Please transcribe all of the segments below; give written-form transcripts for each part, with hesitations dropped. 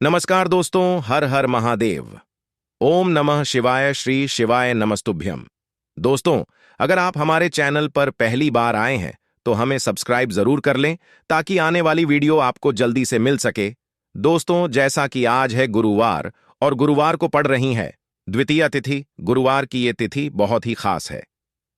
नमस्कार दोस्तों, हर हर महादेव। ओम नमः शिवाय, श्री शिवाय नमस्तुभ्यम। दोस्तों, अगर आप हमारे चैनल पर पहली बार आए हैं तो हमें सब्सक्राइब जरूर कर लें ताकि आने वाली वीडियो आपको जल्दी से मिल सके। दोस्तों, जैसा कि आज है गुरुवार और गुरुवार को पड़ रही है द्वितीया तिथि, गुरुवार की ये तिथि बहुत ही खास है।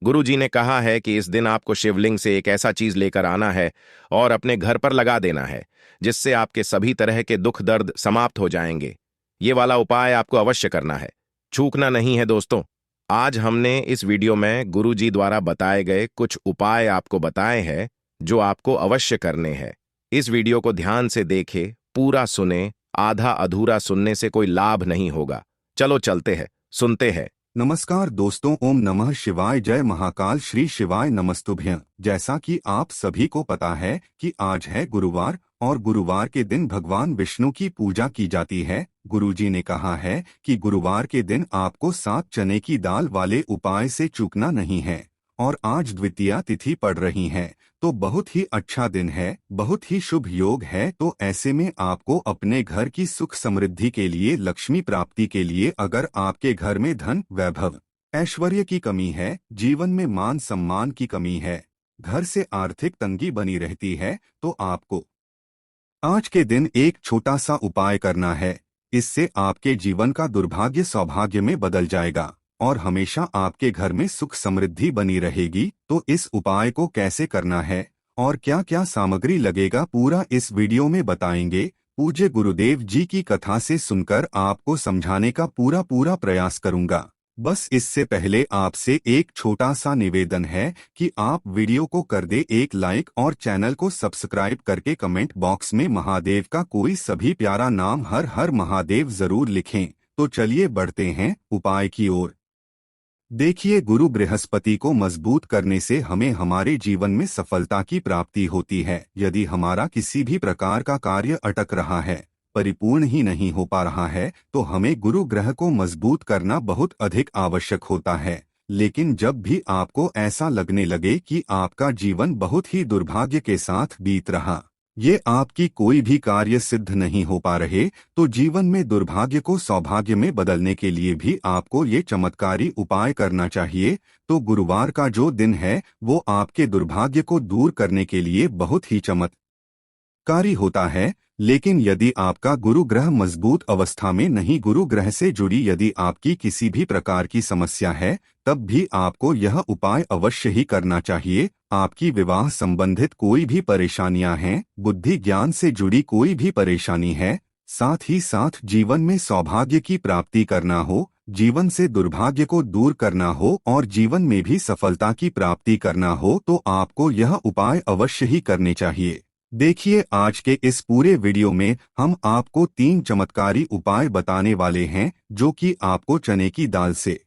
गुरु जी ने कहा है कि इस दिन आपको शिवलिंग से एक ऐसा चीज लेकर आना है और अपने घर पर लगा देना है जिससे आपके सभी तरह के दुख दर्द समाप्त हो जाएंगे। ये वाला उपाय आपको अवश्य करना है, चूकना नहीं है दोस्तों। आज हमने इस वीडियो में गुरु जी द्वारा बताए गए कुछ उपाय आपको बताए हैं जो आपको अवश्य करने हैं। इस वीडियो को ध्यान से देखें, पूरा सुने, आधा अधूरा सुनने से कोई लाभ नहीं होगा। चलो चलते हैं, सुनते हैं। नमस्कार दोस्तों, ओम नमः शिवाय, जय महाकाल, श्री शिवाय नमस्तुभ्यं। जैसा कि आप सभी को पता है कि आज है गुरुवार और गुरुवार के दिन भगवान विष्णु की पूजा की जाती है। गुरुजी ने कहा है कि गुरुवार के दिन आपको 7 चने की दाल वाले उपाय से चूकना नहीं है। और आज द्वितीया तिथि पड़ रही है तो बहुत ही अच्छा दिन है, बहुत ही शुभ योग है। तो ऐसे में आपको अपने घर की सुख समृद्धि के लिए, लक्ष्मी प्राप्ति के लिए, अगर आपके घर में धन, वैभव, ऐश्वर्य की कमी है, जीवन में मान सम्मान की कमी है, घर से आर्थिक तंगी बनी रहती है, तो आपको आज के दिन एक छोटा सा उपाय करना है। इससे आपके जीवन का दुर्भाग्य सौभाग्य में बदल जाएगा और हमेशा आपके घर में सुख समृद्धि बनी रहेगी। तो इस उपाय को कैसे करना है और क्या क्या सामग्री लगेगा, पूरा इस वीडियो में बताएंगे। पूज्य गुरुदेव जी की कथा से सुनकर आपको समझाने का पूरा प्रयास करूंगा। बस इससे पहले आपसे एक छोटा सा निवेदन है कि आप वीडियो को कर दे एक लाइक और चैनल को सब्सक्राइब करके कमेंट बॉक्स में महादेव का कोई सभी प्यारा नाम हर हर महादेव जरूर लिखें। तो चलिए बढ़ते हैं उपाय की ओर। देखिए, गुरु बृहस्पति को मजबूत करने से हमें हमारे जीवन में सफलता की प्राप्ति होती है। यदि हमारा किसी भी प्रकार का कार्य अटक रहा है, परिपूर्ण ही नहीं हो पा रहा है, तो हमें गुरु ग्रह को मजबूत करना बहुत अधिक आवश्यक होता है। लेकिन जब भी आपको ऐसा लगने लगे कि आपका जीवन बहुत ही दुर्भाग्य के साथ बीत रहा, ये आपकी कोई भी कार्य सिद्ध नहीं हो पा रहे, तो जीवन में दुर्भाग्य को सौभाग्य में बदलने के लिए भी आपको ये चमत्कारी उपाय करना चाहिए। तो गुरुवार का जो दिन है वो आपके दुर्भाग्य को दूर करने के लिए बहुत ही चमत्कारी होता है। लेकिन यदि आपका गुरु ग्रह मजबूत अवस्था में नहीं, गुरु ग्रह से जुड़ी यदि आपकी किसी भी प्रकार की समस्या है, तब भी आपको यह उपाय अवश्य ही करना चाहिए। आपकी विवाह संबंधित कोई भी परेशानियां हैं, बुद्धि ज्ञान से जुड़ी कोई भी परेशानी है, साथ ही साथ जीवन में सौभाग्य की प्राप्ति करना हो, जीवन से दुर्भाग्य को दूर करना हो और जीवन में भी सफलता की प्राप्ति करना हो, तो आपको यह उपाय अवश्य ही करने चाहिए। देखिए, आज के इस पूरे वीडियो में हम आपको 3 चमत्कारी उपाय बताने वाले हैं जो कि आपको चने की दाल से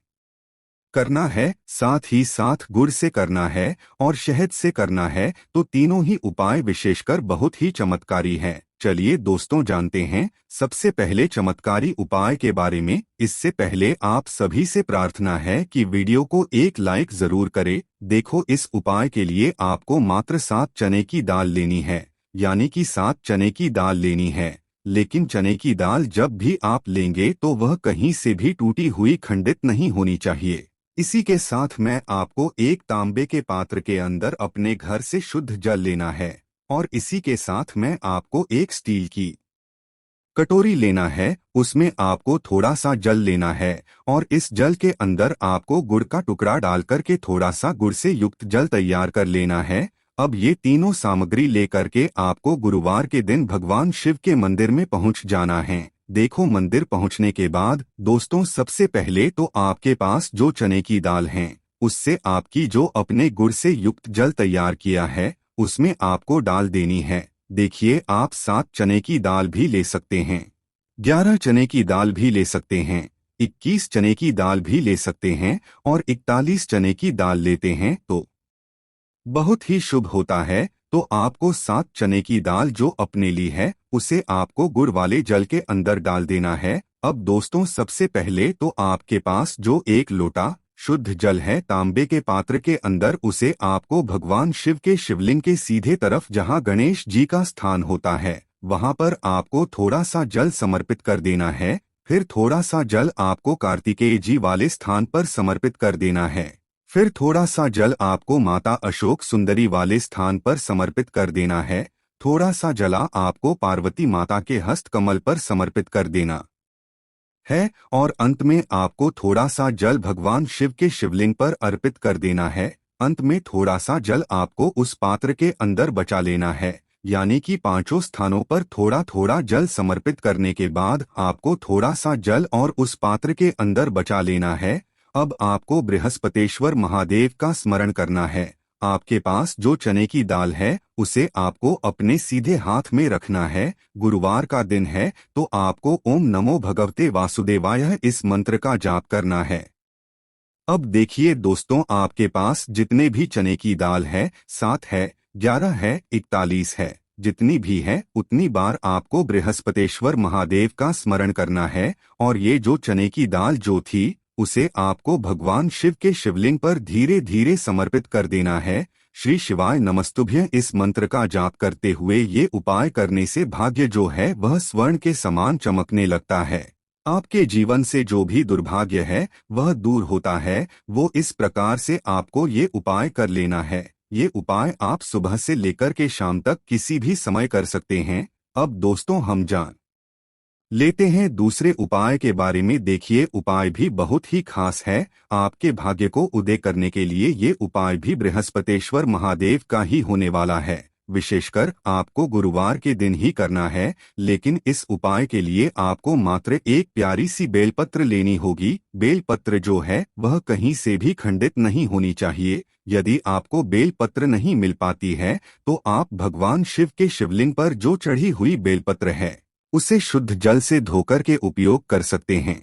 करना है, साथ ही साथ गुड़ से करना है और शहद से करना है। तो तीनों ही उपाय विशेषकर बहुत ही चमत्कारी हैं। चलिए दोस्तों, जानते हैं सबसे पहले चमत्कारी उपाय के बारे में। इससे पहले आप सभी से प्रार्थना है कि वीडियो को एक लाइक जरूर करें। देखो, इस उपाय के लिए आपको मात्र 7 चने की दाल लेनी है, यानी कि 7 चने की दाल लेनी है। लेकिन चने की दाल जब भी आप लेंगे तो वह कहीं से भी टूटी हुई, खंडित नहीं होनी चाहिए। इसी के साथ मैं आपको एक तांबे के पात्र के अंदर अपने घर से शुद्ध जल लेना है और इसी के साथ मैं आपको एक स्टील की कटोरी लेना है, उसमें आपको थोड़ा सा जल लेना है और इस जल के अंदर आपको गुड़ का टुकड़ा डालकर के थोड़ा सा गुड़ से युक्त जल तैयार कर लेना है। अब ये तीनों सामग्री लेकर के आपको गुरुवार के दिन भगवान शिव के मंदिर में पहुंच जाना है। देखो, मंदिर पहुंचने के बाद दोस्तों, सबसे पहले तो आपके पास जो चने की दाल है उससे आपकी जो अपने गुड़ से युक्त जल तैयार किया है उसमें आपको डाल देनी है। देखिए, आप 7 चने की दाल भी ले सकते हैं, 11 चने की दाल भी ले सकते हैं, 21 चने की दाल भी ले सकते हैं और 41 चने की दाल लेते हैं तो बहुत ही शुभ होता है। तो आपको 7 चने की दाल जो अपने ली है उसे आपको गुड़ वाले जल के अंदर डाल देना है। अब दोस्तों, सबसे पहले तो आपके पास जो एक लोटा शुद्ध जल है तांबे के पात्र के अंदर, उसे आपको भगवान शिव के शिवलिंग के सीधे तरफ, जहां गणेश जी का स्थान होता है, वहां पर आपको थोड़ा सा जल समर्पित कर देना है। फिर थोड़ा सा जल आपको कार्तिकेय जी वाले स्थान पर समर्पित कर देना है। फिर थोड़ा सा जल आपको माता अशोक सुंदरी वाले स्थान पर समर्पित कर देना है। थोड़ा सा जला आपको पार्वती माता के हस्त कमल पर समर्पित कर देना है। और अंत में आपको थोड़ा सा जल भगवान शिव के शिवलिंग पर अर्पित कर देना है। अंत में थोड़ा सा जल आपको उस पात्र के अंदर बचा लेना है। यानी कि पांचों स्थानों पर थोड़ा थोड़ा जल समर्पित करने के बाद आपको थोड़ा सा जल और उस पात्र के अंदर बचा लेना है। अब आपको बृहस्पतेश्वर महादेव का स्मरण करना है। आपके पास जो चने की दाल है उसे आपको अपने सीधे हाथ में रखना है। गुरुवार का दिन है तो आपको ओम नमो भगवते वासुदेवाय इस मंत्र का जाप करना है। अब देखिए दोस्तों, आपके पास जितने भी चने की दाल है, 7 है, 11 है, 41 है, जितनी भी है उतनी बार आपको बृहस्पतेश्वर महादेव का स्मरण करना है। और ये जो चने की दाल जो थी उसे आपको भगवान शिव के शिवलिंग पर धीरे धीरे समर्पित कर देना है। श्री शिवाय नमस्तुभ्यं इस मंत्र का जाप करते हुए ये उपाय करने से भाग्य जो है वह स्वर्ण के समान चमकने लगता है। आपके जीवन से जो भी दुर्भाग्य है वह दूर होता है। वो इस प्रकार से आपको ये उपाय कर लेना है। ये उपाय आप सुबह से लेकर के शाम तक किसी भी समय कर सकते हैं। अब दोस्तों हम जान लेते हैं दूसरे उपाय के बारे में। देखिए उपाय भी बहुत ही खास है। आपके भाग्य को उदय करने के लिए ये उपाय भी बृहस्पतेश्वर महादेव का ही होने वाला है। विशेषकर आपको गुरुवार के दिन ही करना है। लेकिन इस उपाय के लिए आपको मात्र एक प्यारी सी बेलपत्र लेनी होगी। बेलपत्र जो है वह कहीं से भी खंडित नहीं होनी चाहिए। यदि आपको बेलपत्र नहीं मिल पाती है तो आप भगवान शिव के शिवलिंग पर जो चढ़ी हुई बेलपत्र है उसे शुद्ध जल से धोकर के उपयोग कर सकते हैं।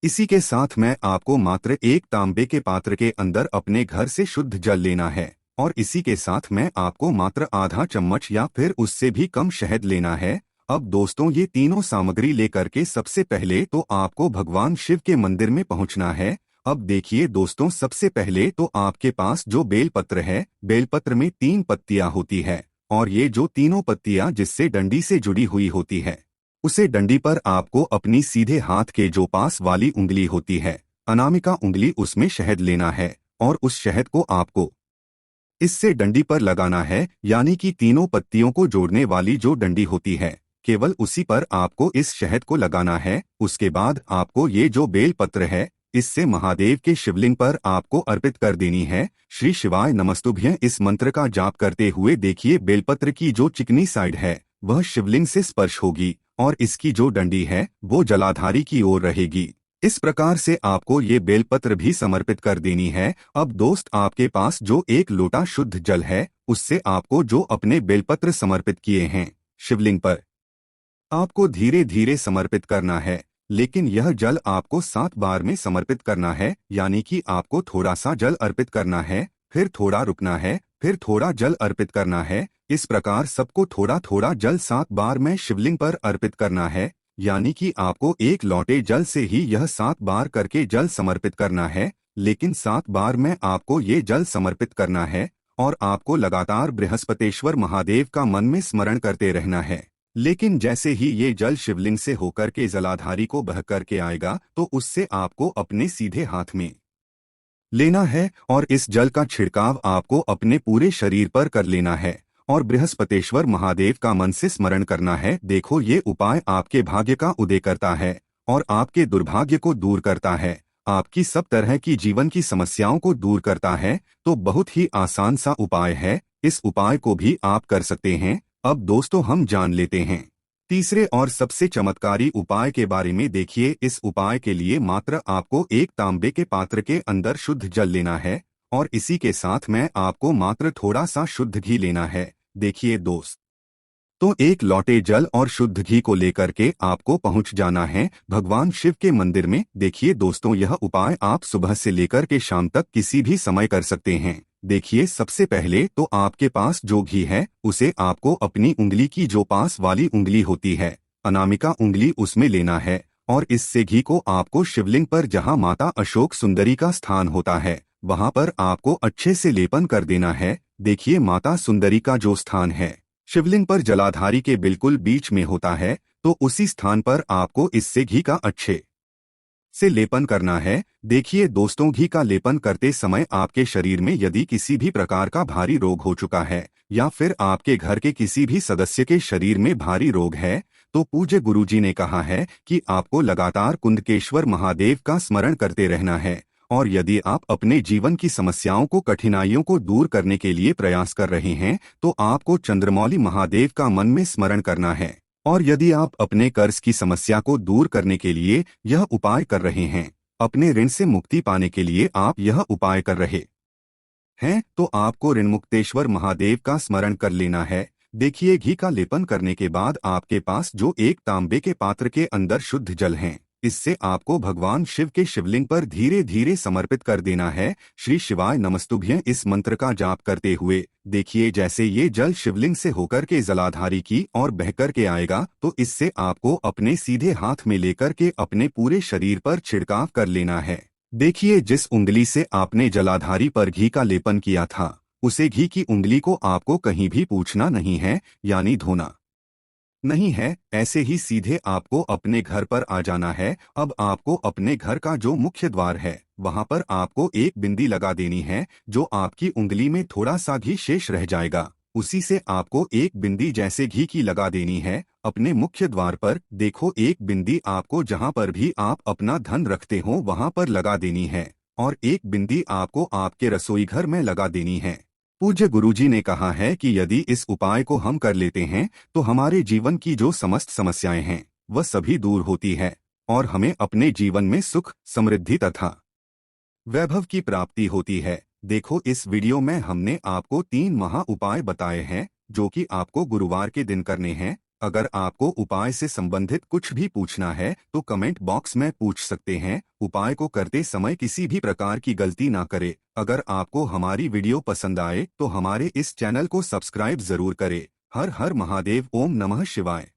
इसी के साथ मैं आपको मात्र एक तांबे के पात्र के अंदर अपने घर से शुद्ध जल लेना है। और इसी के साथ मैं आपको मात्र आधा चम्मच या फिर उससे भी कम शहद लेना है। अब दोस्तों ये तीनों सामग्री लेकर के सबसे पहले तो आपको भगवान शिव के मंदिर में पहुंचना है। अब देखिए दोस्तों, सबसे पहले तो आपके पास जो बेलपत्र है, बेलपत्र में 3 पत्तियां होती है। और ये जो तीनों पत्तियां जिससे डंडी से जुड़ी हुई होती है उसे डंडी पर आपको अपनी सीधे हाथ के जो पास वाली उंगली होती है, अनामिका उंगली, उसमें शहद लेना है। और उस शहद को आपको इससे डंडी पर लगाना है। यानी कि तीनों पत्तियों को जोड़ने वाली जो डंडी होती है केवल उसी पर आपको इस शहद को लगाना है। उसके बाद आपको ये जो बेल पत्र है इससे महादेव के शिवलिंग पर आपको अर्पित कर देनी है। श्री शिवाय नमस्तुभ्यं इस मंत्र का जाप करते हुए देखिए बेलपत्र की जो चिकनी साइड है वह शिवलिंग से स्पर्श होगी और इसकी जो डंडी है वो जलाधारी की ओर रहेगी। इस प्रकार से आपको ये बेलपत्र भी समर्पित कर देनी है। अब दोस्त, आपके पास जो एक लोटा शुद्ध जल है उससे आपको जो अपने बेलपत्र समर्पित किए हैं शिवलिंग पर आपको धीरे धीरे समर्पित करना है। लेकिन यह जल आपको 7 बार में समर्पित करना है। यानी कि आपको थोड़ा सा जल अर्पित करना है, फिर थोड़ा रुकना है, फिर थोड़ा जल अर्पित करना है। इस प्रकार सबको थोड़ा थोड़ा जल 7 बार में शिवलिंग पर अर्पित करना है। यानी कि आपको एक लोटे जल से ही यह 7 बार करके जल समर्पित करना है। लेकिन 7 बार में आपको ये जल समर्पित करना है और आपको लगातार बृहस्पतेश्वर महादेव का मन में स्मरण करते रहना है। लेकिन जैसे ही ये जल शिवलिंग से होकर के जलाधारी को बह करके आएगा तो उससे आपको अपने सीधे हाथ में लेना है और इस जल का छिड़काव आपको अपने पूरे शरीर पर कर लेना है और बृहस्पतेश्वर महादेव का मन से स्मरण करना है। देखो, ये उपाय आपके भाग्य का उदय करता है और आपके दुर्भाग्य को दूर करता है, आपकी सब तरह की जीवन की समस्याओं को दूर करता है। तो बहुत ही आसान सा उपाय है। इस उपाय को भी आप कर सकते हैं। अब दोस्तों हम जान लेते हैं तीसरे और सबसे चमत्कारी उपाय के बारे में। देखिए, इस उपाय के लिए मात्र आपको एक तांबे के पात्र के अंदर शुद्ध जल लेना है और इसी के साथ में आपको मात्र थोड़ा सा शुद्ध घी लेना है। देखिए दोस्त, तो एक लोटे जल और शुद्ध घी को लेकर के आपको पहुंच जाना है भगवान शिव के मंदिर में। देखिए दोस्तों, यह उपाय आप सुबह से लेकर के शाम तक किसी भी समय कर सकते हैं। देखिए, सबसे पहले तो आपके पास जो घी है उसे आपको अपनी उंगली की जो पास वाली उंगली होती है, अनामिका उंगली, उसमें लेना है और इससे घी को आपको शिवलिंग पर जहां माता अशोक सुंदरी का स्थान होता है वहां पर आपको अच्छे से लेपन कर देना है। देखिए, माता सुंदरी का जो स्थान है शिवलिंग पर जलाधारी के बिल्कुल बीच में होता है, तो उसी स्थान पर आपको इससे घी का अच्छे से लेपन करना है। देखिए दोस्तों, घी का लेपन करते समय आपके शरीर में यदि किसी भी प्रकार का भारी रोग हो चुका है या फिर आपके घर के किसी भी सदस्य के शरीर में भारी रोग है, तो पूज्य गुरुजी ने कहा है कि आपको लगातार कुंडकेश्वर महादेव का स्मरण करते रहना है। और यदि आप अपने जीवन की समस्याओं को, कठिनाइयों को दूर करने के लिए प्रयास कर रहे हैं, तो आपको चंद्रमौली महादेव का मन में स्मरण करना है। और यदि आप अपने कर्ज की समस्या को दूर करने के लिए यह उपाय कर रहे हैं, अपने ऋण से मुक्ति पाने के लिए आप यह उपाय कर रहे हैं, तो आपको ऋण मुक्तेश्वर महादेव का स्मरण कर लेना है। देखिए, घी का लेपन करने के बाद आपके पास जो एक तांबे के पात्र के अंदर शुद्ध जल है, इससे आपको भगवान शिव के शिवलिंग पर धीरे धीरे समर्पित कर देना है। श्री शिवाय नमस्तुभ्यं इस मंत्र का जाप करते हुए देखिए, जैसे ये जल शिवलिंग से होकर के जलाधारी की और बहकर के आएगा, तो इससे आपको अपने सीधे हाथ में लेकर के अपने पूरे शरीर पर छिड़काव कर लेना है। देखिए, जिस उंगली से आपने जलाधारी पर घी का लेपन किया था, उसे घी की उंगली को आपको कहीं भी पूछना नहीं है, यानी धोना नहीं है। ऐसे ही सीधे आपको अपने घर पर आ जाना है। अब आपको अपने घर का जो मुख्य द्वार है, वहां पर आपको एक बिंदी लगा देनी है। जो आपकी उंगली में थोड़ा सा घी शेष रह जाएगा, उसी से आपको एक बिंदी जैसे घी की लगा देनी है अपने मुख्य द्वार पर। देखो, एक बिंदी आपको जहां पर भी आप अपना धन रखते हो वहां पर लगा देनी है, और एक बिंदी आपको आपके रसोई घर में लगा देनी है। पूज्य गुरुजी ने कहा है कि यदि इस उपाय को हम कर लेते हैं, तो हमारे जीवन की जो समस्त समस्याएं हैं वह सभी दूर होती है और हमें अपने जीवन में सुख, समृद्धि तथा वैभव की प्राप्ति होती है। देखो, इस वीडियो में हमने आपको 3 महा उपाय बताए हैं, जो कि आपको गुरुवार के दिन करने हैं। अगर आपको उपाय से संबंधित कुछ भी पूछना है तो कमेंट बॉक्स में पूछ सकते हैं। उपाय को करते समय किसी भी प्रकार की गलती ना करें। अगर आपको हमारी वीडियो पसंद आए तो हमारे इस चैनल को सब्सक्राइब जरूर करें। हर हर महादेव। ओम नमः शिवाय।